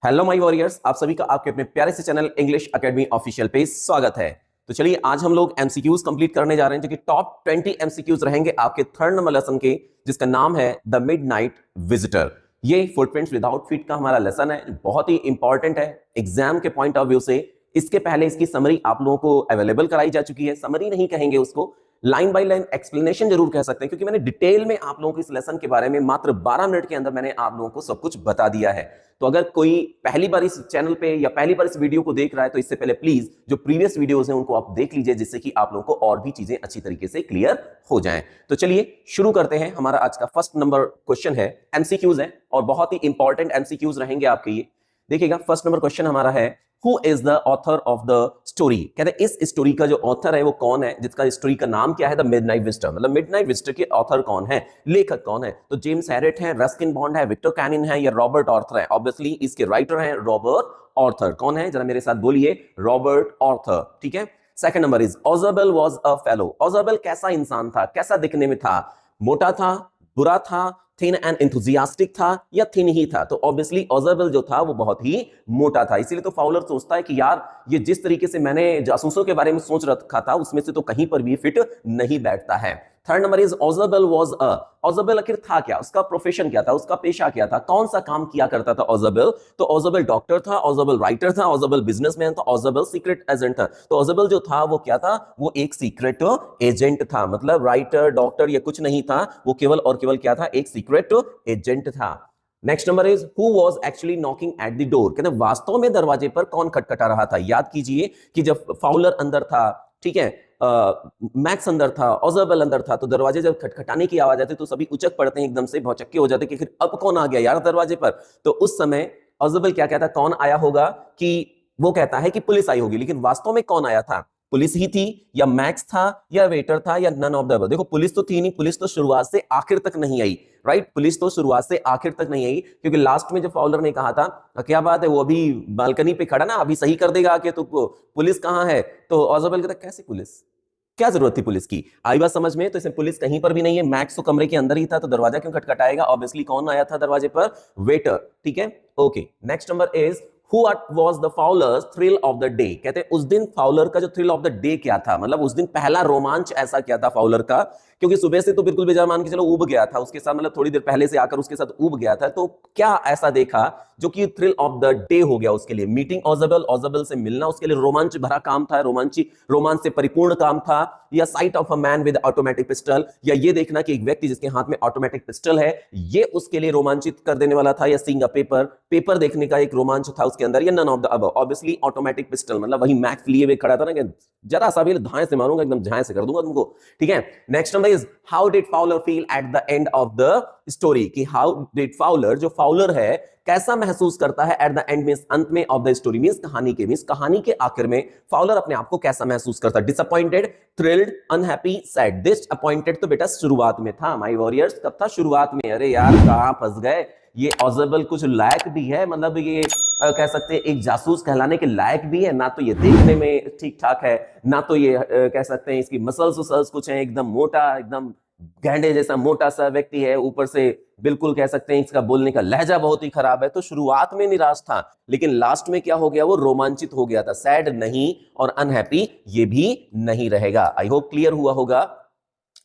Hello my warriors, आप सभी का आपके अपने प्यारे से चैनल इंग्लिश एकेडमी ऑफिशियल पे स्वागत है। तो चलिए आज हम लोग एमसीक्यूज कंप्लीट करने जा रहे हैं, जो कि टॉप 20 एमसीक्यूज रहेंगे आपके थर्ड नंबर लेसन के, जिसका नाम है द मिडनाइट विजिटर। ये फुटप्रिंट्स विदाउट फीट का हमारा लेसन है, बहुत ही इंपॉर्टेंट है एग्जाम के पॉइंट ऑफ व्यू से। इसके पहले इसकी समरी आप लोगों को अवेलेबल कराई जा चुकी है। समरी नहीं कहेंगे उसको, लाइन बाय लाइन एक्सप्लेनेशन जरूर कह सकते हैं, क्योंकि मैंने डिटेल में आप लोगों को इस लेसन के बारे में मात्र 12 मिनट के अंदर मैंने आप लोगों को सब कुछ बता दिया है। तो अगर कोई पहली बार इस चैनल पे या पहली बार इस वीडियो को देख रहा है, तो इससे पहले प्लीज जो प्रीवियस वीडियोस हैं उनको आप देख लीजिए, जिससे कि आप लोगों को और भी चीजें अच्छी तरीके से क्लियर हो जाएं। तो चलिए शुरू करते हैं। हमारा आज का फर्स्ट नंबर क्वेश्चन है, एमसीक्यूज है और बहुत ही इंपॉर्टेंट एमसीक्यूज रहेंगे आपके ये। देखिएगा, फर्स्ट नंबर क्वेश्चन हमारा है, Who is the author of the story? कहते हैं इस स्टोरी का जो ऑथर है वो कौन है, जिसका स्टोरी का नाम क्या है, द मिडनाइट विजिटर। मतलब मिडनाइट विजिटर के ऑथर कौन है, लेखक कौन है? तो जेम्स हैरेट है, रस्किन बॉन्ड है, विक्टर कैनिन है या रॉबर्ट ऑर्थर है? ऑब्वियसली इसके राइटर हैं रॉबर्ट ऑर्थर। कौन है, जरा मेरे साथ बोलिए, रॉबर्ट ऑर्थर। ठीक है। Second number is Ausable was a fellow. Ausable कैसा इंसान था, कैसा दिखने में था? मोटा था, बुरा था, थिन एंड एंथुजियास्टिक था या थिन ही था? तो ऑब्वियसली ऑजरबेल जो था वो बहुत ही मोटा था। इसीलिए तो फाउलर सोचता है कि यार ये जिस तरीके से मैंने जासूसों के बारे में सोच रखा था उसमें से तो कहीं पर भी फिट नहीं बैठता है। Third number is Ausable was a. Ausable आखिर था क्या, उसका प्रोफेशन क्या था, उसका पेशा क्या था, कौन सा काम किया करता था ऑजरबेल? तो ऑजरबेल डॉक्टर था, ऑजरबेल राइटर था, ऑजरबेल बिजनेसमैन था, ऑजरबेल सीक्रेट एजेंट था। तो ऑजरबेल जो था वो क्या था, वो एक सीक्रेट एजेंट था। मतलब राइटर डॉक्टर या कुछ नहीं था, वो केवल और केवल क्या था, एक सीक्रेट एजेंट था। Next number is who was actually knocking at the door. कहते वास्तव में दरवाजे पर कौन खटखटा रहा था? याद कीजिए कि जब फाउलर अंदर था, ठीक है, मैक्स अंदर था, ऑजरबेल अंदर था, तो दरवाजे जब खटखटाने की आवाज आती तो सभी उचक पड़ते हैं, एकदम से भौचक्के हो जाते कि फिर अब कौन आ गया यार दरवाजे पर। तो उस समय ऑजरबेल क्या कहता, कौन आया होगा? कि वो कहता है कि पुलिस आई होगी, लेकिन वास्तव में कौन आया था? पुलिस ही थी या मैक्स था या वेटर था या नन ऑफ द अबव? देखो पुलिस तो थी नहीं, पुलिस तो शुरुआत से आखिर तक नहीं आई। राइट, पुलिस तो शुरुआत से आखिर तक नहीं आई, क्योंकि लास्ट में जब फाउलर ने कहा था, क्या बात है वो अभी बालकनी पे खड़ा ना, अभी सही कर देगा आके, तो पुलिस कहां है? तो ऑजरबेल कहता कैसे पुलिस, क्या जरूरत थी पुलिस की? आई बात समझ में? तो इसमें पुलिस कहीं पर भी नहीं है, मैक्स तो कमरे के अंदर ही था, तो दरवाजा क्यों खटखटाएगा? ऑब्वियसली कौन आया था दरवाजे पर? वेटर। ठीक है, okay. Next number is What was the Fowler's thrill of the day? कहते हैं उस दिन फाउलर का जो थ्रिल ऑफ द डे क्या था, मतलब उस दिन पहला रोमांच ऐसा क्या था फाउलर का? क्योंकि सुबह से तो बिल्कुल बेजार मान के चलो उब गया था उसके साथ, मतलब थोड़ी देर पहले से आकर उसके साथ उब गया था, तो क्या ऐसा देखा जो कि थ्रिल ऑफ द डे हो गया उसके लिए? मीटिंग ऑजरबेल, ऑजरबेल से मिलना उसके लिए रोमांच भरा काम था, रोमांच से परिपूर्ण काम था, या site of a man with automatic pistol, या ये देखना कि एक व्यक्ति जिसके हाथ में ऑटोमेटिक पिस्टल है ये उसके लिए रोमांचित कर देने वाला था, या सीइंग अ पेपर देखने का एक रोमांच था उसके अंदर, या none of the above? Obviously automatic pistol, मतलब वही मैक्स लिए हुए खड़ा था ना कि जरा सा भी धाए से मारूंगा, एकदम झाए से कर दूंगा तुमको। ठीक है। Next number is how did Fowler feel at the end of the story. कि हाउ डिड फाउलर, जो फाउलर है, कैसा महसूस करता है एट द एंड, मींस अंत में, ऑफ द स्टोरी मींस कहानी के, मींस कहानी के आखिर में फाउलर अपने आप को कैसा महसूस करता है? Disappointed, thrilled, unhappy, sad. Disappointed तो बेटा शुरुआत में था माय वॉरियर्स। कब था? शुरुआत में। अरे यार कहां फंस गए, ये ऑजरबेल कुछ लायक भी है, मतलब ये कह सकते हैं एक जासूस कहलाने के लायक भी है ना? तो ये देखने में ठीक ठाक है, ना तो ये कह सकते हैं इसकी मसल्स वसल्स कुछ है, एकदम मोटा, एकदम गैंडे जैसा मोटा सा व्यक्ति है, ऊपर से बिल्कुल कह सकते हैं इसका बोलने का लहजा बहुत ही खराब है। तो शुरुआत में निराश था, लेकिन लास्ट में क्या हो गया, वो रोमांचित हो गया था। सैड नहीं और अनहैप्पी ये भी नहीं रहेगा। आई होप क्लियर हुआ होगा।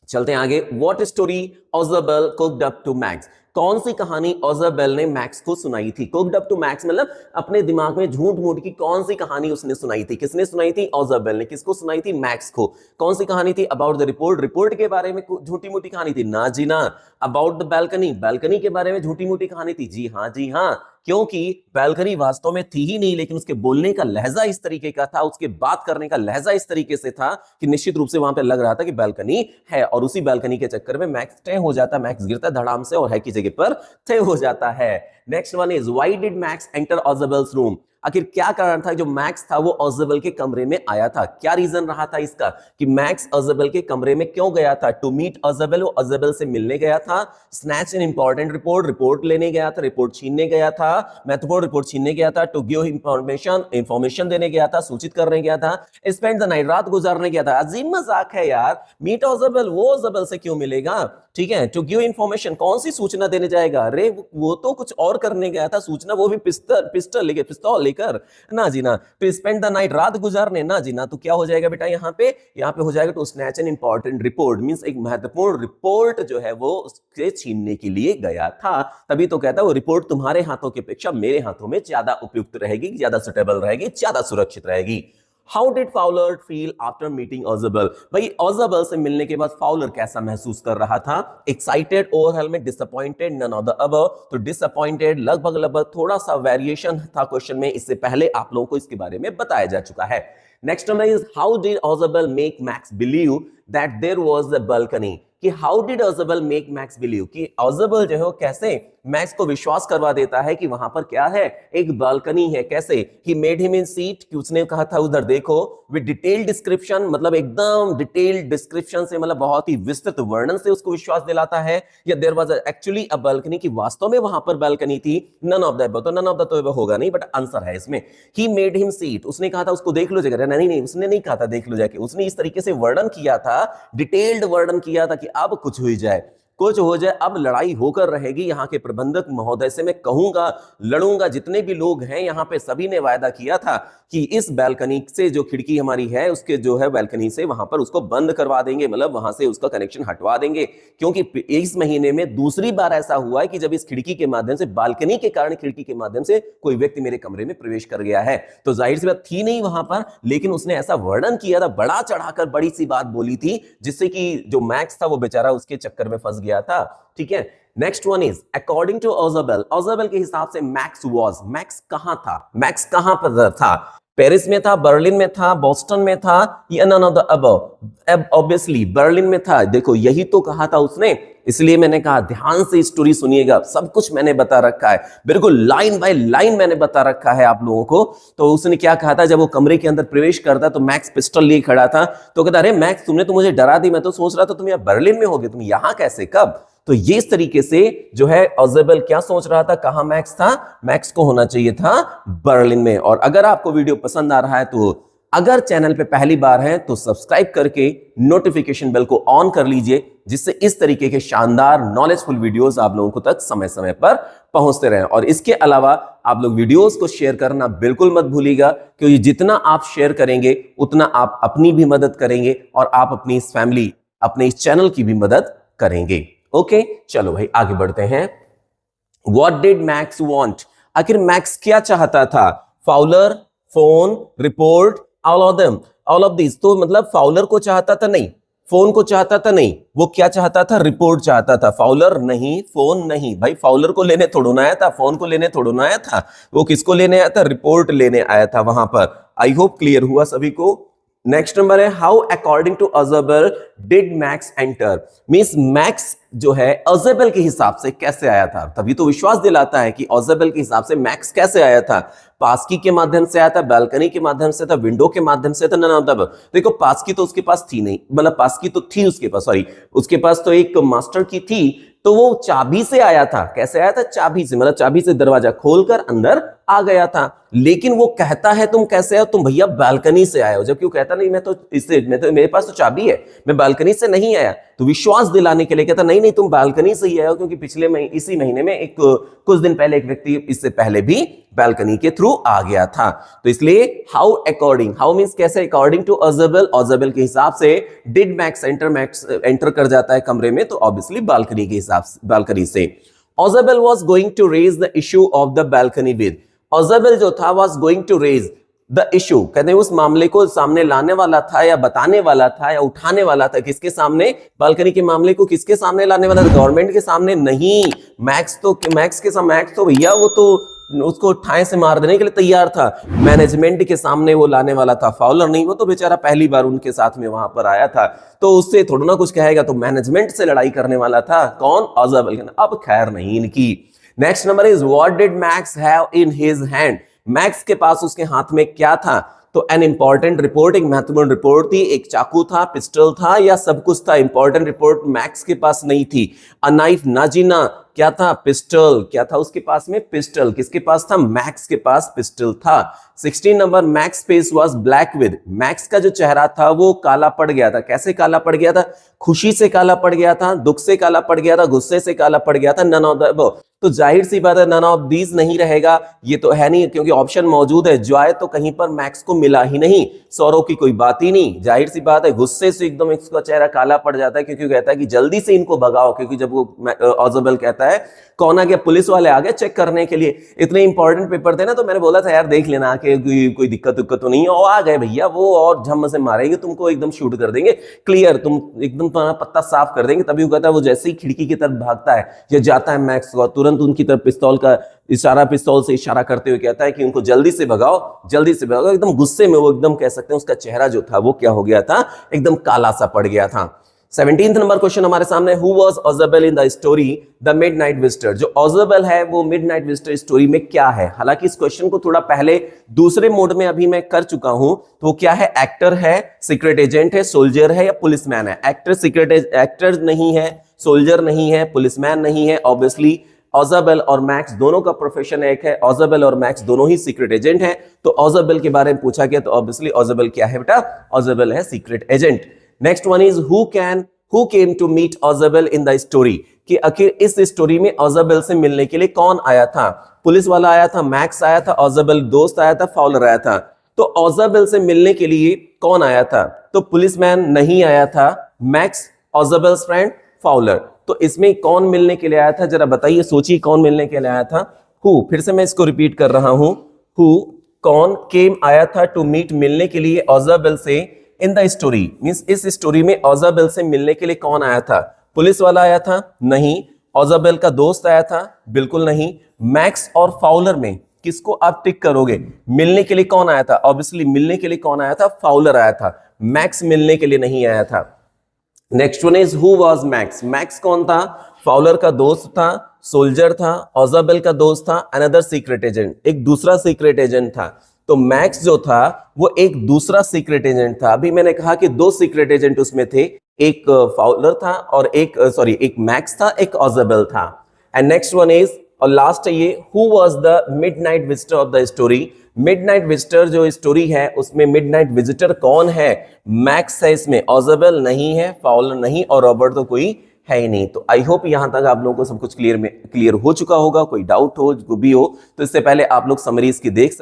चलते हैं आगे। What story Ausable cooked up to Max. कौन सी कहानी ऑजरबेल ने मैक्स को सुनाई थी? कुक्ड अप टू मैक्स मतलब अपने दिमाग में झूठ मूठ की कौन सी कहानी उसने सुनाई थी? किसने सुनाई थी? ऑजरबेल ने। किसको सुनाई थी? मैक्स को। कौन सी कहानी थी? अबाउट द रिपोर्ट, रिपोर्ट के बारे में झूठी मूठी कहानी थी? ना जी ना। अबाउट द बैल्कनी, बैल्कनी के बारे में झूठी मूठी कहानी थी? जी हाँ जी हाँ, क्योंकि बैल्कनी वास्तव में थी ही नहीं, लेकिन उसके बोलने का लहजा इस तरीके का था, उसके बात करने का लहजा इस तरीके से था कि निश्चित रूप से वहां पे लग रहा था कि बैल्कनी है, और उसी बैल्कनी के चक्कर में मैक्स तय हो जाता, मैक्स गिरता धड़ाम से और है की जगह पर तय हो जाता है। Next one is why did Max enter Ausable's room. आखिर क्या कारण था जो मैक्स था वो ऑजेबल के कमरे में आया था? क्या रीजन रहा था इसका कि मैक्स ऑजेबल के कमरे में क्यों गया था? टू मीट ऑजेबल, वो ऑजेबल से मिलने गया था। Snatch an important report, report लेने गया था, रिपोर्ट छीनने गया था। महत्वपूर्ण रिपोर्ट छीनने गया था। टू गिव इंफॉर्मेशन देने गया था, सूचित करने गया था। स्पेंड द नाइट, रात गुजारने गया था। अजीब मजाक है यार। मीट ऑजेबल, वो ऑजेबल से क्यों मिलेगा? ठीक है। टू गिव इंफॉर्मेशन, कौन सी सूचना देने जाएगा? अरे वो तो कुछ और करने गया था सूचना, वो भी पिस्टल लेकर ना जी ना। टू स्पेंड द नाइट, रात गुजारने ना जी ना। तो क्या हो जाएगा बेटा यहाँ पे हो जाएगा to snatch an important report, means एक महत्वपूर्ण रिपोर्ट जो है वो उसके छीनने के लिए गया था। तभी तो कहता है वो रिपोर्ट तुम्हारे हाथों की अपेक्षा मेरे हाथों में ज्यादा उपयुक्त रहेगी, ज्यादा सुटेबल रहेगी, ज्यादा सुरक्षित रहेगी। How did Fowler feel after meeting ऑजेबल? भाई ऑजेबल से मिलने के बाद फाउलर कैसा महसूस कर रहा था? Excited, overwhelmed, disappointed, none of the above. तो डिसअपॉइंटेड लगभग थोड़ा सा वेरिएशन था क्वेश्चन में, इससे पहले आप लोगों को इसके बारे में बताया जा चुका है। Next number is how did Ausable make Max believe that there was a balcony? कि how did Ausable make Max believe, कि ऑजेबल जो है वो कैसे मैक्स को विश्वास करवा देता है कि वहां पर क्या है, एक बालकनी है। कैसे? He made him in seat, कि उसने कहा था उधर देखो, विद डिटेल्ड डिस्क्रिप्शन, मतलब एकदम डिटेल्ड डिस्क्रिप्शन से, मतलब बहुत ही विस्तृत वर्णन से उसको विश्वास दिलाता है। या there was actually a balcony, की वास्तव में वहां पर बालकनी थी। नन ऑफ द अबव, तो नन ऑफ द तो होगा नहीं, बट आंसर है इसमें। ही मेड हिम सीट, उसने कहा था उसको देख लो जाकर। नहीं, उसने नहीं कहा था देख लो जाके, उसने इस तरीके से वर्णन किया था, डिटेल्ड वर्णन किया था कि अब कुछ हो जाए, अब लड़ाई होकर रहेगी। यहाँ के प्रबंधक महोदय से मैं कहूंगा, लड़ूंगा। जितने भी लोग हैं यहाँ पे सभी ने वायदा किया था कि इस बालकनी से, जो खिड़की हमारी है उसके जो है बालकनी से, वहां पर उसको बंद करवा देंगे, मतलब वहां से उसका कनेक्शन हटवा देंगे। क्योंकि इस महीने में दूसरी बार ऐसा हुआ है कि जब इस खिड़की के माध्यम से, बालकनी के कारण खिड़की के माध्यम से कोई व्यक्ति मेरे कमरे में प्रवेश कर गया है। तो जाहिर सी बात थी नहीं वहां पर, लेकिन उसने ऐसा वर्णन किया था, बड़ा चढ़ाकर बड़ी सी बात बोली थी, जिससे कि जो मैक्स था वो बेचारा उसके चक्कर में फंस गया था। ठीक है। Next one is according to Osable, Osable के हिसाब से मैक्स कहां था? मैक्स कहां पर था? पेरिस में था, बर्लिन में था, बोस्टन में था, या none of the above? Obviously Berlin में था। देखो यही तो कहा था उसने, इसलिए मैंने कहा ध्यान से स्टोरी सुनिएगा, सब कुछ मैंने बता रखा है, बिल्कुल लाइन बाय लाइन मैंने बता रखा है आप लोगों को। तो उसने क्या कहा था, जब वो कमरे के अंदर प्रवेश करता तो मैक्स पिस्टल लिए खड़ा था, तो कहता अरे मैक्स तुमने तो मुझे डरा दी, मैं तो सोच रहा था तुम यहाँ बर्लिन में होगे, तुम यहाँ कैसे, कब? तो ये इस तरीके से जो है ऑजेबल क्या सोच रहा था, कहां मैक्स था? मैक्स को होना चाहिए था बर्लिन में। और अगर आपको वीडियो पसंद आ रहा है तो अगर चैनल पे पहली बार है तो सब्सक्राइब करके नोटिफिकेशन बेल को ऑन कर लीजिए, जिससे इस तरीके के शानदार नॉलेजफुल वीडियोस आप लोगों को तक समय समय पर पहुंचते रहें। और इसके अलावा आप लोग वीडियोस को शेयर करना बिल्कुल मत भूलिएगा, क्योंकि जितना आप शेयर करेंगे उतना आप अपनी भी मदद करेंगे और आप अपनी इस फैमिली, अपने इस चैनल की भी मदद करेंगे। ओके, चलो भाई आगे बढ़ते हैं। What did Max want? आखिर मैक्स क्या चाहता था? Fowler, phone, report, all of these। तो मतलब फाउलर को चाहता था नहीं, फोन को चाहता था नहीं, वो क्या चाहता था? रिपोर्ट चाहता था। फाउलर नहीं, फोन नहीं। भाई फाउलर को लेने थोड़ा ना आया था, फोन को लेने थोड़ा ना आया था, वो किसको लेने आया था? रिपोर्ट लेने आया था वहां पर। आई होप क्लियर हुआ सभी को। नेक्स्ट नंबर है how according to Osable did Max enter, means Max जो है ऑजेबल के हिसाब से कैसे आया था? तभी तो विश्वास दिलाता है कि ऑजेबल के हिसाब से मैक्स कैसे आया था। पासकी के माध्यम से आया था, बालकनी के माध्यम से था, विंडो के माध्यम से था, ना देखो पासकी तो उसके पास थी नहीं, मतलब पासकी तो थी उसके पास, सॉरी उसके पास तो एक मास्टर की थी, तो वो चाबी से आया था। कैसे आया था? चाबी से, मतलब चाबी से दरवाजा खोलकर अंदर आ गया था। लेकिन वो कहता है तुम कैसे आए? तुम भैया बालकनी से आए हो। जब क्यों कहता नहीं मैं तो मेरे पास तो चाबी है, मैं बालकनी से नहीं आया। तो विश्वास दिलाने के लिए कहता नहीं तुम बालकनी से ही आए हो, क्योंकि इसी महीने में कुछ दिन पहले एक व्यक्ति इससे पहले भी बालकनी के थ्रू आ गया था। तो इसलिए हाउ अकॉर्डिंग, हाउ मींस कैसे, अकॉर्डिंग टू ऑजेबल के हिसाब से डिड मैक्स एंटर कर जाता है कमरे में, तो ऑब्वियसली बालकनी के हिसाब से, बालकनी से। Osable was going to raise the issue of the balcony with, Osable जो था was going to raise the issue, कहते हैं उस मामले को सामने लाने वाला था, या बताने वाला था, या उठाने वाला था। किसके सामने? बालकनी के मामले को किसके सामने लाने वाला था? गवर्नमेंट के सामने नहीं, मैक्स तो भैया वो तो उसको ठाए से मार देने के लिए तैयार था, मैनेजमेंट के सामने वो लाने वाला था। फाउलर नहीं, वो तो बेचारा पहली बार उनके साथ में वहां पर आया था, तो उससे थोड़ा ना कुछ कहेगा, तो मैनेजमेंट से लड़ाई करने वाला था। कौन? ऑजेबल। अब खैर नहीं इनकी। Next number is what did max have in his hand, max के पास उसके हाथ में क्या था? तो एन इंपॉर्टेंट रिपोर्ट, एक महत्वपूर्ण रिपोर्ट थी, एक चाकू था, पिस्टल था, या सब कुछ था? इंपॉर्टेंट रिपोर्ट मैक्स के पास नहीं थी। अ नाइफ, नाजीना, क्या था? पिस्टल। क्या था उसके पास में? पिस्टल। किसके पास था? मैक्स के पास पिस्टल था। 16 number, max face was black with, max का जो चेहरा था वो काला पड़ गया था। कैसे काला पड़ गया था? खुशी से काला पड़ गया था, दुख से काला पड़ गया था, गुस्से से काला पड़ गया था, नन ऑफ द अबव। तो जाहिर सी बात है नन ऑफ दीज नहीं रहेगा, ये तो है नहीं, क्योंकि ऑप्शन मौजूद है। जॉय तो कहीं पर मैक्स को मिला ही नहीं, सौरव की कोई बात ही नहीं। जाहिर सी बात है गुस्से से एकदम इसका चेहरा काला पड़ जाता है, क्योंकि कहता है कि जल्दी से इनको भगाओ, क्योंकि जब वो ऑजबल कहता है कौन आ गया, पुलिस वाले आ गए चेक करने के लिए। इतने इंपॉर्टेंट पेपर थे ना, तो मैंने बोला था यार देख लेना कि कोई दिक्कत तो नहीं है। और आ गए भैया वो, और झम से मारेंगे तुमको, एकदम शूट कर देंगे, क्लियर, तुम एकदम तुम्हारा पत्ता साफ कर देंगे। तभी वो कहता है, वो जैसे ही खिड़की की तरफ भागता है या जाता है मैक्स को, तुरंत उनकी तरफ पिस्तौल से इशारा करते हुए कहता है कि उनको जल्दी से भगाओ, जल्दी से भगाओ। एकदम गुस्से में वो, एकदम कह सकते हैं उसका चेहरा जो था वो क्या हो गया था? एकदम काला सा पड़ गया था। 17th नंबर क्वेश्चन हमारे सामने, who was Ausable in the story the Midnight Visitor. जो ऑजबल है वो मिडनाइट विजिटर स्टोरी में क्या है? हालांकि इस क्वेश्चन को थोड़ा पहले दूसरे मोड में अभी मैं कर चुका हूं। तो वो क्या है? एक्टर है, सीक्रेट एजेंट है, सोल्जर है, या पुलिसमैन है? एक्टर, एक्टर नहीं है, सोल्जर नहीं है, पुलिसमैन नहीं है। ऑब्वियसली ऑजबल और मैक्स दोनों का प्रोफेशन एक है, ऑजबल और मैक्स दोनों ही सीक्रेट एजेंट हैं। तो ऑजबल के बारे में पूछा गया, तो ऑब्वियसली ऑजबल क्या है बेटा? ऑजबल है secret agent. Next one is who came to meet Ausable in the story, कि आखिर इस स्टोरी में ऑजबल से मिलने के लिए कौन आया था? पुलिस वाला आया था, मैक्स आया था, ऑजबल दोस्त आया था, फाउलर आया था। तो ऑजबल से मिलने के लिए कौन आया था? तो पुलिसमैन नहीं आया था, मैक्स, ऑजबल्स फ्रेंड, फाउलर। तो इसमें कौन मिलने के लिए आया था? जरा बताइए, सोचिए कौन मिलने के लिए आया था? हु, फिर से मैं इसको रिपीट कर रहा हूं, हु, कौन, केम आया था, टू मीट मिलने के लिए, ऑजबल से, इन द स्टोरी मींस इस स्टोरी में ऑजबल से मिलने के लिए कौन आया था? पुलिस वाला आया था? नहीं। ऑजबल का दोस्त आया था? बिल्कुल नहीं। मैक्स और फाउलर में किसको आप टिक करोगे? मिलने के लिए कौन आया था? ऑब्वियसली मिलने के लिए कौन आया था? फाउलर आया था, मैक्स मिलने के लिए नहीं आया था। Next one is who was max, max कौन था? फाउलर का दोस्त था, सोल्जर था, ऑजबल का दोस्त था, अनदर सीक्रेट एजेंट, एक दूसरा सीक्रेट एजेंट था। तो मैक्स जो था वो एक दूसरा सीक्रेट एजेंट था। अभी मैंने कहा कि दो सीक्रेट एजेंट उसमें थे, एक फाउलर था और एक मैक्स था, एक ऑजबल था। एंड नेक्स्ट वन इज, और लास्ट है ये, who was the Midnight visitor of the story. Midnight Visitor जो स्टोरी है उसमें मिडनाइट विजिटर कौन है? मैक्स है इसमें, ऑजबल नहीं है, फाउलर नहीं, और रॉबर्ट तो कोई है ही नहीं। तो आई होप यहां तक आप लोगों को सब कुछ क्लियर हो चुका होगा। कोई डाउट हो, जो भी हो, तो इससे पहले आप लोग समरीज की देख सकते